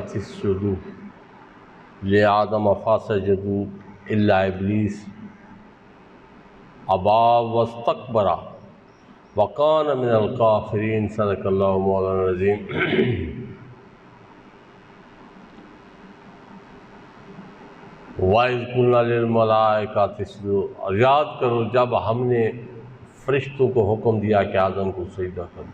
तिस्जुदू ले आदम फ़सजदू इल्ला इब्लीस अबा वस्तकबरा वकान मिनल काफिरीन। सदक़ल्लाहु मौलाना अज़ीम। वाइज़ कुल्ना लिल मलाइकाति इसजुदू, और याद करो जब हमने फरिश्तों को हुक्म दिया कि आदम को सजदा करो।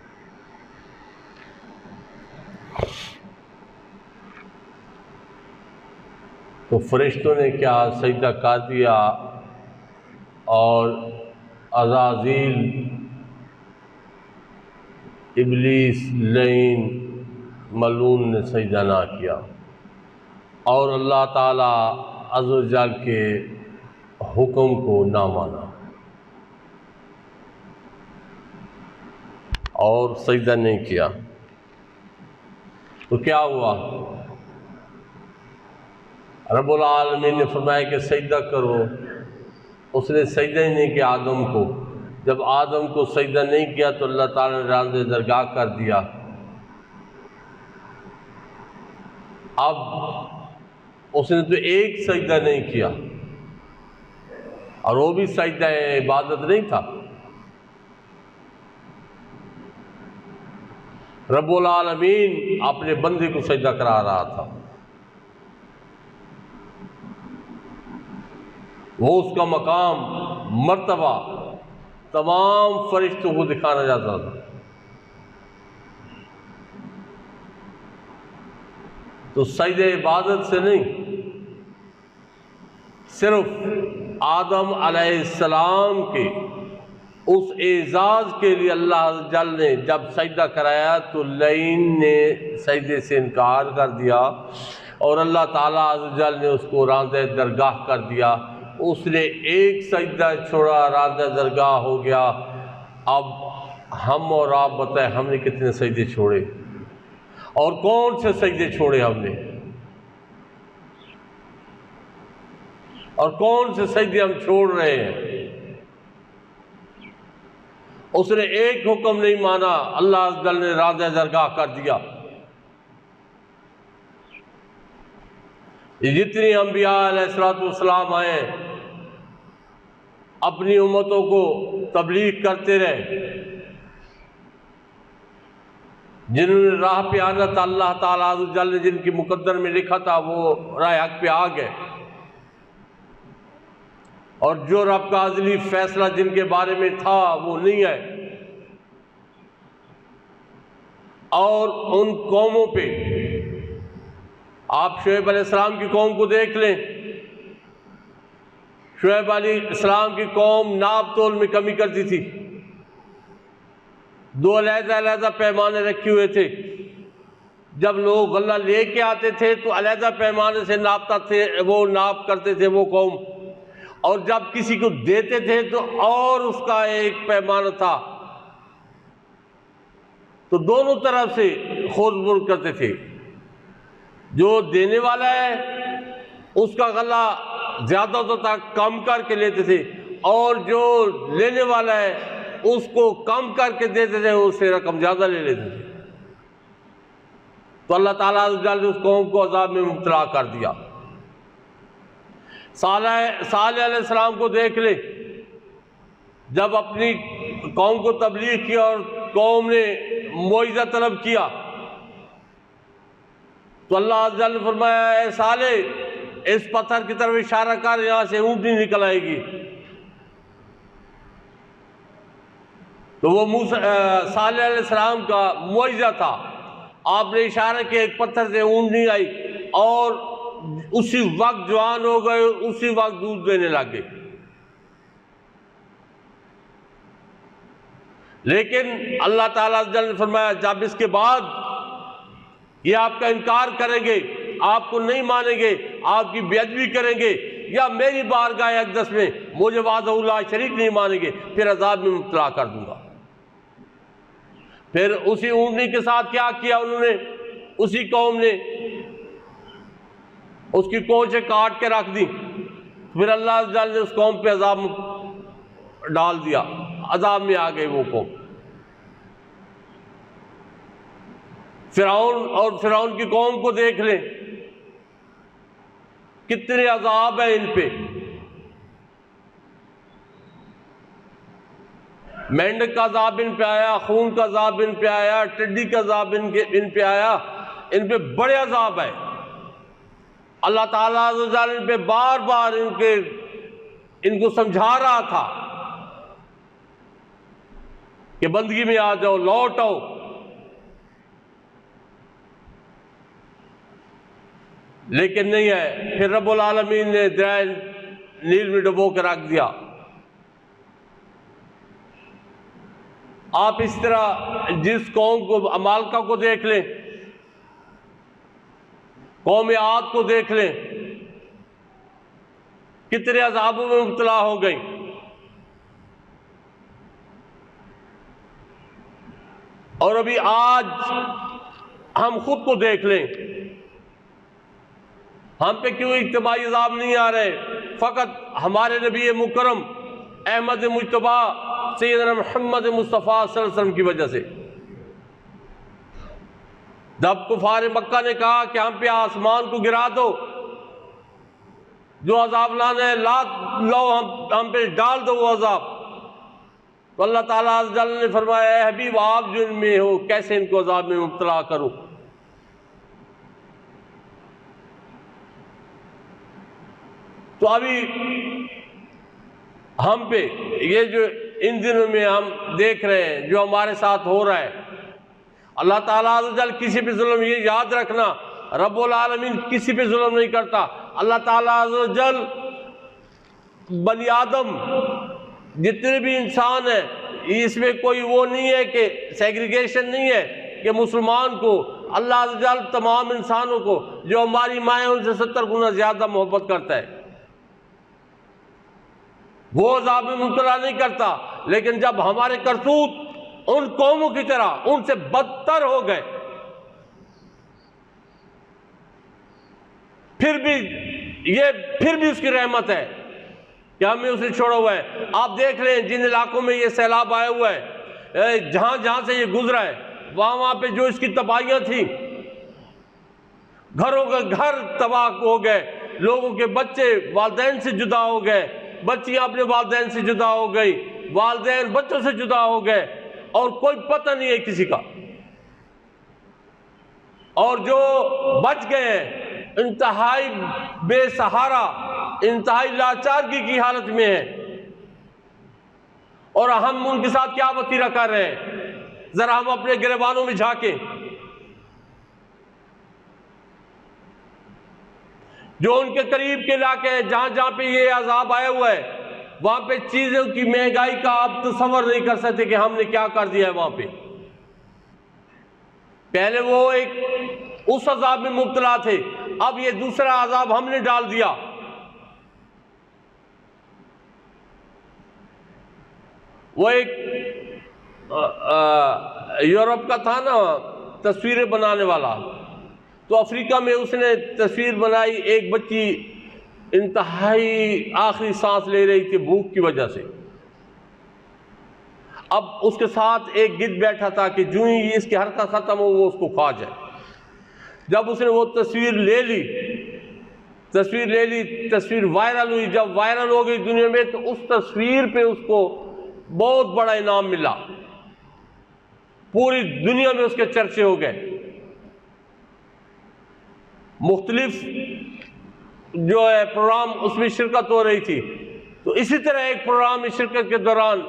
तो फरिश्तों ने क्या सजदा कर दिया, और अज़ाज़ील, इब्लीस, लईन, मलून ने सजदा ना किया, और अल्लाह ताला अज़्ज़ व जल के हुक्म को ना माना और सजदा नहीं किया। तो क्या हुआ? रब्बुल आलमीन ने फरमाया कि सजदा करो। उसने सजदा ही नहीं किया आदम को। जब आदम को सजदा नहीं किया तो अल्लाह ताला ने राज़ दरगाह कर दिया। अब उसने तो एक सजदा नहीं किया, और वो भी सजदा इबादत नहीं था। रब्बुल आलमीन अपने बंदे को सजदा करा रहा था। वो उसका मकाम, मर्तबा तमाम फरिश्तों को दिखाना चाहता था। तो सजदे इबादत से नहीं, सिर्फ आदम अलैहिस्सलाम के उस एजाज़ के लिए अल्लाह जल ने जब सजदा कराया तो लईन ने सजदे से इनकार कर दिया, और अल्लाह ताला जल ने उसको राज़े दरगाह कर दिया। उसने एक सजदा छोड़ा, राज़े दरगाह हो गया। अब हम और आप बताएं, हमने कितने सजदे छोड़े और कौन से सजदे छोड़े हमने, और कौन से सजदे हम छोड़ रहे हैं। उसने एक हुक्म नहीं माना, अल्लाह अज़्ज़ल ने राज़े दरगाह कर दिया। जितनी अंबिया अलैहिस्सलाम आए, अपनी उम्मतों को तबलीग करते रहे। जिन्होंने राह पे आना था, अल्लाह ताला अज़्ज़ल ने जिनकी मुकद्दर में लिखा था वो राह हक पे आ गए, और जो रब का अज़ली फैसला जिनके बारे में था वो नहीं है। और उन कौमों पे, आप शुएब अलैहिस्सलाम की कौम को देख लें। शुएब अलैहिस्सलाम की कौम नाप तोल में कमी करती थी। दो अलग-अलग पैमाने रखे हुए थे। जब लोग गल्ला लेके आते थे तो अलग पैमाने से नापता थे, वो नाप करते थे वो कौम, और जब किसी को देते थे तो और उसका एक पैमाना था। तो दोनों तरफ से खोज-बुर्द करते थे। जो देने वाला है उसका गला ज्यादा होता था, कम करके लेते थे, और जो लेने वाला है उसको कम करके देते थे, उससे रकम ज्यादा ले लेते थे। तो अल्लाह ताला ने उस कौम को अजाब में मुब्तला कर दिया। सालेह अलैहिस्सलाम को देख ले, जब अपनी कौम को तबलीग किया और कौम ने मुआविज़ा तलब किया तो अल्लाह अज़्ज़ल ने फरमाया, ऐ साले, इस पत्थर की तरफ इशारा कर, यहां से ऊँटनी निकल आएगी। तो वो सालेह अलैहिस्सलाम का मुआविज़ा था। आपने इशारा किया, एक पत्थर से ऊँटनी आई, और उसी वक्त जवान हो गए, उसी वक्त दूध देने लग गए। लेकिन अल्लाह ताला ने फरमाया, जब इसके बाद ये आपका इनकार करेंगे, आपको नहीं मानेंगे, आपकी बेअदबी करेंगे, या मेरी बारगाह अक़दस में मुझे वाहदहुल्ला शरीक नहीं मानेंगे, फिर अजाब में मुब्तला कर दूंगा। फिर उसी ऊँटनी के साथ क्या किया उन्होंने, उसी कौम ने उसकी कोंचें काट के रख दी, फिर अल्लाह ताला ने उस कौम पे अजाब डाल दिया, अजाब में आ गई वो कौम। फिरौन और फिरौन की कौम को देख लें, कितने अजाब है इन पे। मेंढक का अजाब इन पे आया, खून का अजाब इन पे आया, टिड्डी का अजाब इन पे आया, इन पे बड़े अजाब है। अल्लाह ताला इन पे बार बार इनको समझा रहा था कि बंदगी में आ जाओ, लौट आओ। लेकिन नहीं है। फिर रब्बुल आलमीन ने दरिया नील में डुबो के रख दिया। आप इस तरह जिस कौम को, अमालका को देख लें, कौम आद को देख लें, कितने अजाबों में मुब्तला हो गई। और अभी आज हम खुद को देख लें, हम पे क्यों इज्तिमाई अजाब नहीं आ रहे? फ़कत हमारे नबी मुकरम अहमद मुज्तबा सैयदना मुहम्मद मुस्तफ़ा सल्लल्लाहु अलैहि वसल्लम की वजह से। जब कुफार मक्का ने कहा कि हम पे आसमान को गिरा दो, जो अजाब लाना है लो, हम पे डाल दो वो अजाब, तो अल्लाह ताला अज़्ज़ा वजल ने फरमाया, हबीब आप जो इनमें हो, कैसे इनको अजाब में मुब्तला करूं। तो अभी हम पे ये जो इन दिनों में हम देख रहे हैं, जो हमारे साथ हो रहा है, अल्लाह ताला अज़्ज़ा वजल किसी पे जुल्म, ये याद रखना, रब्बुल आलमीन किसी पे जुल्म नहीं करता। अल्लाह ताला अज़्ज़ा वजल बनी आदम जितने भी इंसान है, इसमें कोई वो नहीं है कि सेग्रीगेशन नहीं है कि मुसलमान को, अल्लाह अज़्ज़ा वजल तमाम इंसानों को, जो हमारी माएँ उनसे 70 गुना ज्यादा मोहब्बत करता है, वो अज़ाब में मुब्तला नहीं करता। लेकिन जब हमारे करतूत उन कौमों की तरह उनसे बदतर हो गए, फिर भी उसकी रहमत है कि हमें उसे छोड़ा हुआ है। आप देख रहे हैं जिन इलाकों में ये सैलाब आया हुआ है, जहां जहां से ये गुजरा है, वहां पे जो इसकी तबाहियां थी, घरों के घर तबाह हो गए, लोगों के बच्चे वालिदैन से जुदा हो गए, बच्चियां अपने वालिदैन से जुदा हो गई, वालिदैन बच्चों से जुदा हो गए, और कोई पता नहीं है किसी का। और जो बच गए हैं इंतहाई बेसहारा, इंतहाई लाचारगी की हालत में है, और हम उनके साथ क्या वतीरा कर रहे हैं? जरा हम अपने गिरबानों में झांके। जो उनके करीब के इलाके हैं, जहां जहां पे ये अजाब आया हुआ है, वहां पे चीजों की महंगाई का आप तसव्वुर नहीं कर सकते कि हमने क्या कर दिया है वहां पे। पहले वो एक उस अजाब में मुब्तला थे, अब ये दूसरा अजाब हमने डाल दिया। वो एक यूरोप का था ना तस्वीरें बनाने वाला, तो अफ्रीका में उसने तस्वीर बनाई, एक बच्ची इंतहाई आखिरी सांस ले रही थी भूख की वजह से। अब उसके साथ एक गिद्ध बैठा था कि जो ही इसकी हरकत खत्म हो वो उसको खा जाए। जब उसने वो तस्वीर ले ली, तस्वीर वायरल हुई। जब वायरल हो गई दुनिया में, तो उस तस्वीर पे उसको बहुत बड़ा इनाम मिला, पूरी दुनिया में उसके चर्चे हो गए। मुख्तलिफ जो है प्रोग्राम उसमें शिरकत हो रही थी। तो इसी तरह एक प्रोग्राम में शिरकत के दौरान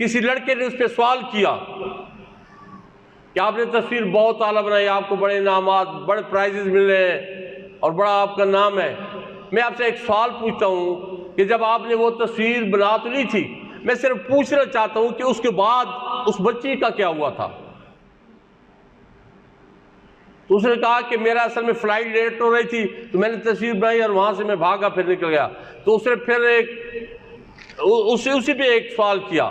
किसी लड़के ने उस पर सवाल किया कि आपने तस्वीर बहुत आला बनाई, आपको बड़े इनामात, बड़े प्राइजेस मिल रहे हैं और बड़ा आपका नाम है। मैं आपसे एक सवाल पूछता हूँ कि जब आपने वो तस्वीर बना तो ली थी, मैं सिर्फ पूछना चाहता हूँ कि उसके बाद उस बच्ची का क्या हुआ था? तो उसने कहा कि मेरा असल में फ्लाइट लेट हो रही थी, तो मैंने तस्वीर बनाई और वहां से मैं भागा, फिर निकल गया। तो उसने फिर उसी पे एक सवाल किया,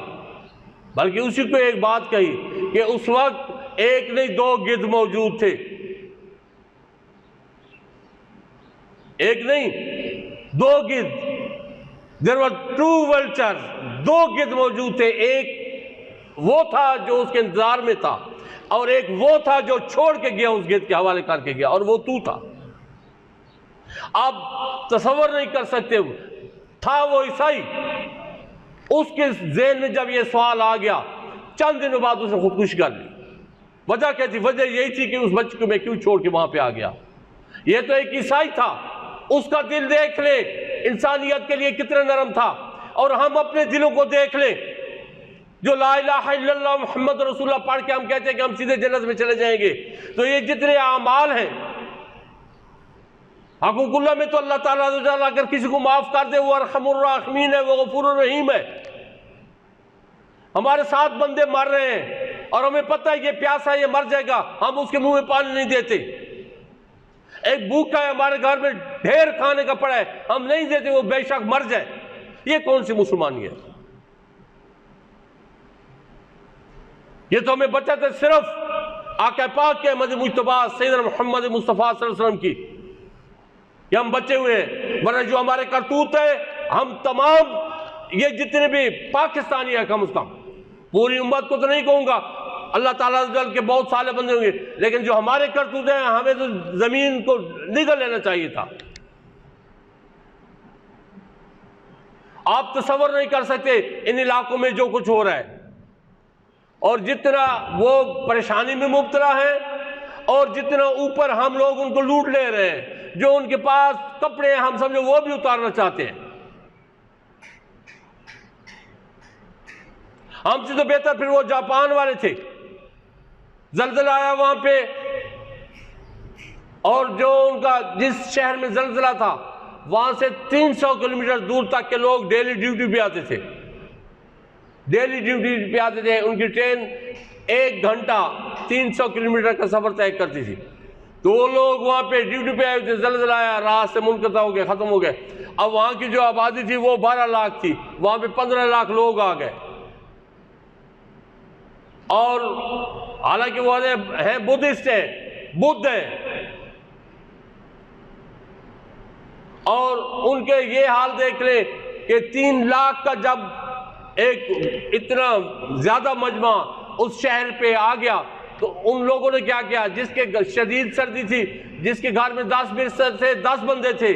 बल्कि उसी को एक बात कही कि उस वक्त एक नहीं दो गिद्ध मौजूद थे, एक नहीं दो गिद्ध। देयर वर टू वल्चर्स, दो गिद्ध मौजूद थे। एक वो था जो उसके इंतजार में था, और एक वो था जो छोड़ के गया, उस गिद्ध के हवाले करके गया, और वो तू था। आप तसव्वुर नहीं कर सकते, था वो ईसाई। उसके ज़हन में जब ये सवाल आ गया, चंद दिनों बाद उसने खुदकुशी कर ली। वजह क्या थी? वजह यही थी कि उस बच्चे को मैं क्यों छोड़ के वहां पे आ गया। ये तो एक ईसाई था, उसका दिल देख ले इंसानियत के लिए कितना नरम था। और हम अपने दिलों को देख ले, जो ला इलाहा इल्लल्लाह मुहम्मद रसूलुल्लाह पढ़ के हम कहते हैं कि हम सीधे जन्नत में चले जाएंगे। तो ये जितने आमाल हैं, हकूकुल्लाह में तो अल्लाह ताला अगर किसी को माफ कर दे वो अरहमुर राहिमीन है, वो गफूरुर रहीम है। हमारे 7 बंदे मर रहे हैं और हमें पता है ये प्यासा है, ये मर जाएगा, हम उसके मुंह में पानी नहीं देते। एक भूखा है, हमारे घर में ढेर खाने का पड़ा है, हम नहीं देते, वो बेशक मर जाए। ये कौन सी मुसलमानी है? ये तो हमें बचत है सिर्फ आका पाक के अहमद मुज्तबा सैयदना मोहम्मद मुस्तफ़ा सल्लल्लाहु अलैहि वसल्लम की, कि हम बचे हुए हैं। वरना जो हमारे करतूत है, हम तमाम ये जितने भी पाकिस्तानी है, कम से कम पूरी उम्मत को तो नहीं कहूंगा, अल्लाह ताला के बहुत सारे बंदे होंगे, लेकिन जो हमारे करतूत हैं, हमें तो जमीन को निगल लेना चाहिए था। आप तसव्वुर नहीं कर सकते इन इलाकों में जो कुछ हो रहा है, और जितना वो परेशानी में मुब्तला है, और जितना ऊपर हम लोग उनको लूट ले रहे हैं। जो उनके पास कपड़े हैं, हम समझो वो भी उतारना चाहते हैं। हमसे तो बेहतर फिर वो जापान वाले थे, जलजला आया वहां पे, और जो उनका जिस शहर में जलजला था, वहां से 300 किलोमीटर दूर तक के लोग डेली ड्यूटी पे आते थे, डेली ड्यूटी पे आते थे। उनकी ट्रेन 1 घंटा 300 किलोमीटर का सफर तय करती थी। तो वो लोग वहां पे ड्यूटी पे आए थे, जलजला आया, रात से मुनक़ता हो गए, खत्म हो गए। अब वहां की जो आबादी थी वो 12 लाख थी, वहां पे 15 लाख लोग आ गए। और हालांकि वो हैं बुद्धिस्ट हैं, बुद्ध हैं, और उनके ये हाल देख ले कि 3 लाख का जब एक इतना ज्यादा मजमा उस शहर पे आ गया, तो उन लोगों ने क्या किया, जिसके शदीद सर्दी थी, जिसके घर में 10 बिस्तर थे, 10 बंदे थे,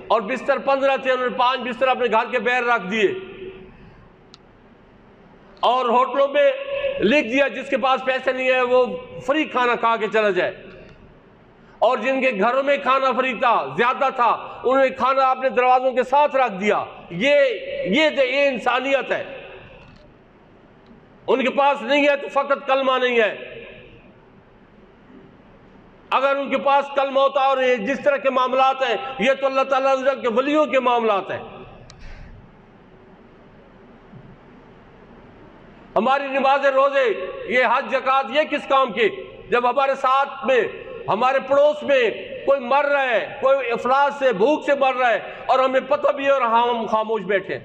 और बिस्तर 15 थे, उन्होंने 5 बिस्तर अपने घर के बाहर रख दिए, और होटलों में लिख दिया जिसके पास पैसे नहीं है वो फ्री खाना खा के चला जाए। और जिनके घरों में खाना फ्री था, ज्यादा था, उन्होंने खाना अपने दरवाजों के साथ रख दिया। ये इंसानियत है। उनके पास नहीं है तो फकत कलमा नहीं है। अगर उनके पास कलमा होता, और ये जिस तरह के मामलात हैं, ये तो अल्लाह ताला के वलियों के मामलात हैं। हमारी नमाज़ रोजे, ये हज ज़कात, ये किस काम के? जब हमारे साथ में, हमारे पड़ोस में कोई मर रहा है, कोई इफलास से, भूख से मर रहा है, और हमें पता भी है और हम खामोश बैठे।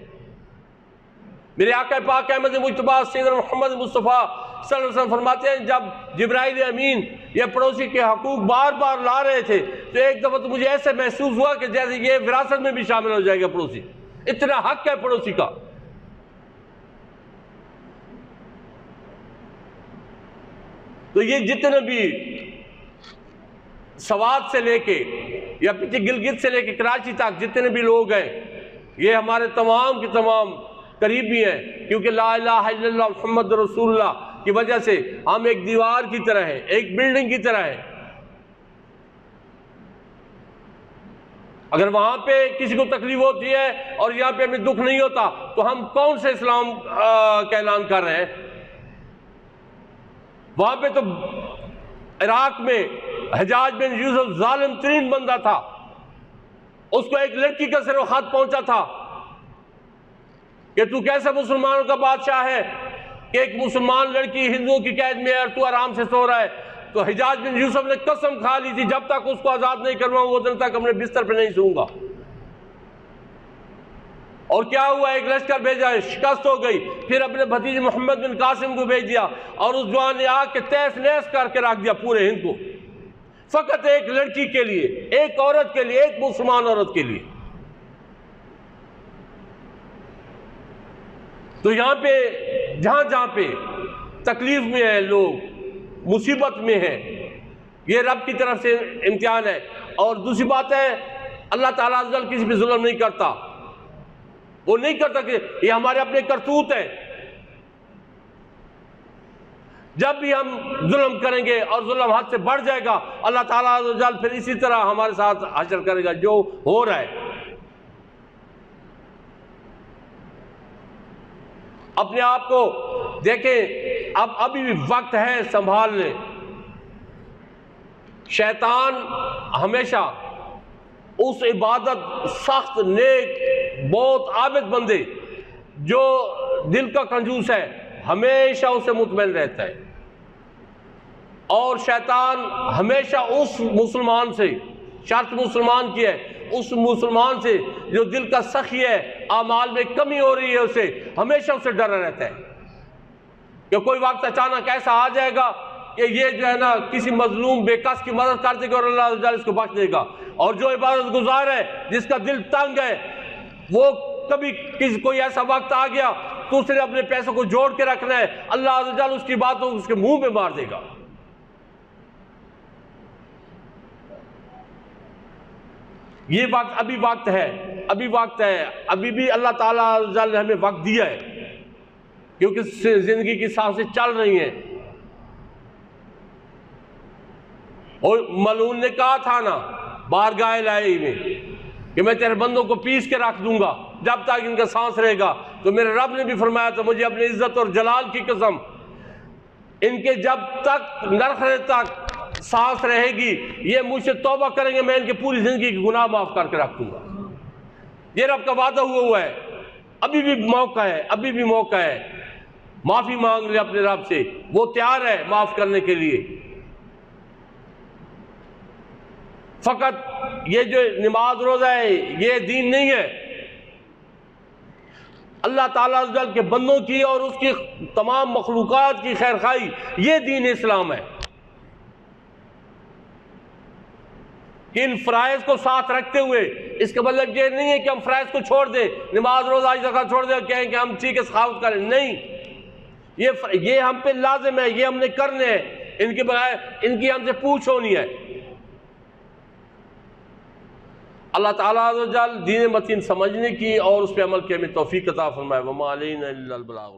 मेरे आका पाक अहमद मुज्तबा सैयदना मोहम्मद मुस्तफ़ा सल्लल्लाहु अलैहि वसल्लम फरमाते हैं, जब जिब्राइल अमीन ये पड़ोसी के हकूक बार बार ला रहे थे, तो एक दफ़ा तो मुझे ऐसे महसूस हुआ कि जैसे ये विरासत में भी शामिल हो जाएगा पड़ोसी, इतना हक है पड़ोसी का। तो ये जितने भी सवात से लेके या पीछे गिलगित से लेके कराची तक जितने भी लोग हैं, ये हमारे तमाम के तमाम करीबी हैं, क्योंकि ला इलाहा इल्लल्लाह मुहम्मद रसूलुल्लाह की वजह से हम एक दीवार की तरह हैं, एक बिल्डिंग की तरह हैं। अगर वहां पे किसी को तकलीफ होती है और यहाँ पे हमें दुख नहीं होता, तो हम कौन से इस्लाम का ऐलान कर रहे हैं? वहां पे तो इराक में हजाज बिन यूसुफ जालिम तरीन बंदा था, उसको एक लड़की का सिर्फ खत पहुंचा था कि तू कैसे मुसलमानों का बादशाह है कि एक मुसलमान लड़की हिंदुओं की कैद में है और तू आराम से सो रहा है। तो हजाज बिन यूसुफ ने कसम खा ली थी, जब तक उसको आजाद नहीं करवाऊंगा उस दिन तक अपने बिस्तर पे नहीं सोऊंगा। और क्या हुआ, एक लश्कर भेजा, शिकस्त हो गई, फिर अपने भतीजे मोहम्मद बिन कासिम को भेज दिया, और उस जवान ने आके तहस नहस करके रख दिया पूरे हिंद को, फकत एक लड़की के लिए, एक औरत के लिए, एक मुसलमान औरत के लिए। तो यहाँ पे जहाँ जहाँ पे तकलीफ में है लोग, मुसीबत में है, ये रब की तरफ से इम्तिहान है। और दूसरी बात है, अल्लाह ताला अज़्ज़ल किसी पे जुल्म नहीं करता। वो नहीं करता कि ये हमारे अपने करतूत है। जब भी हम जुल्म करेंगे और जुल्म हद से बढ़ जाएगा, अल्लाह ताला अज़्ज़ल फिर इसी तरह हमारे साथ हशर करेगा जो हो रहा है। अपने आप को देखें, अब अभी भी वक्त है संभाल लें। शैतान हमेशा उस इबादत सख्त नेक बहुत आबिद बंदे जो दिल का कंजूस है, हमेशा उसे मुतमईन रहता है। और शैतान हमेशा उस मुसलमान से, शर्त मुसलमान की है, उस मुसलमान से जो दिल का सखी है, आमाल में कमी हो रही है, उसे हमेशा उससे डरा रहता है कि कोई वक्त अचानक ऐसा आ जाएगा कि ये जो है ना किसी मजलूम बेकस की मदद कर देगा और अल्लाह ताला इसको बख्श देगा। और जो इबादत गुजार है, जिसका दिल तंग है, वो कभी किसी कोई ऐसा वक्त आ गया तो उसने अपने पैसों को जोड़ के रखना है, अल्लाह ताला उसकी बातों उसके मुंह पे मार देगा। ये वक्त अभी वक्त है, अभी वक्त है, अभी भी अल्लाह ताला ने हमें वक्त दिया है, क्योंकि जिंदगी की सांसें चल रही हैं। और मलून ने कहा था ना बारगाह इलाही में कि मैं तेरे बंदों को पीस के रख दूंगा जब तक इनका सांस रहेगा। तो मेरे रब ने भी फरमाया था, मुझे अपनी इज्जत और जलाल की कसम, इनके जब तक नरखरे तक सांस रहेगी, ये मुझसे तौबा करेंगे, मैं इनकी पूरी जिंदगी की गुनाह माफ करके रख दूंगा। ये रब का वादा हुआ है। अभी भी मौका है, अभी भी मौका है। माफी मांग ले अपने रब से, वो तैयार है माफ करने के लिए। फकत ये जो नमाज रोजा है, ये दीन नहीं है। अल्लाह ताला अज़्ज़ल के बंदों की और उसकी तमाम मखलूक़ात की खैर खाई, ये दीन इस्लाम है। कि इन फ़राइज़ को साथ रखते हुए, इसका मतलब ये नहीं है कि हम फ़राइज़ को छोड़ दें, नमाज रोजा ज़कात छोड़ दें और कहें कि हम ठीक है सखावत करें। नहीं, ये हम पे लाजिम है, ये हमने करने हैं। इनके बगैर इनकी हमसे पूछ होनी है। अल्लाह ताला अज़्ज़ल दीन मतीन समझने की और उस पर अमल की हमें तौफीक अता फरमाए। वमा अलैना इल्लल बलाग।